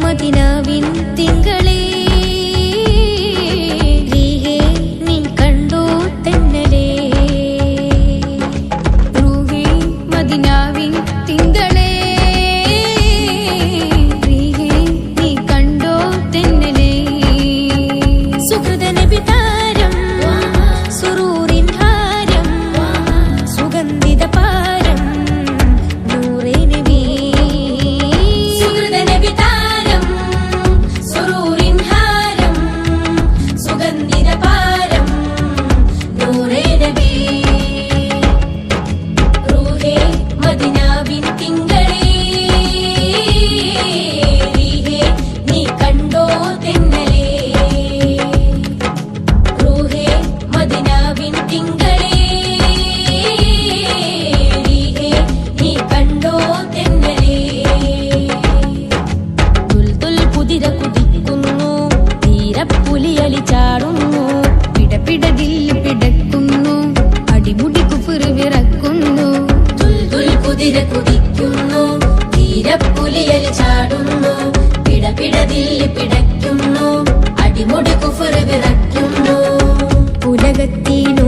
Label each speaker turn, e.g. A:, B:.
A: മദീനാവിൻ തിങ്കളേ നീ കണ്ടോ തെന്നലേ റൂഹേ മദീനാവിൻ തിങ്കളേ നീ കണ്ടോ തെന്നലേ സുഹൃത നബി താരം സുറൂറിൻ ഹാരം സുഗന്ധിത പാരം നൂറേ നബി സുഹൃത നബി ചാടുന്നു പിടപിടതിൽ പിടക്കുന്നു അടിമുടി കുഫർ വിറക്കുന്നു കുതിര കുതിക്കുന്നു തീരപ്പുലിയൽ ചാടുന്നു പിടപിടതിൽ പിടയ്ക്കുന്നു അടിമുടി കുഫർ വിറയ്ക്കുന്നു ഉലകത്തിനു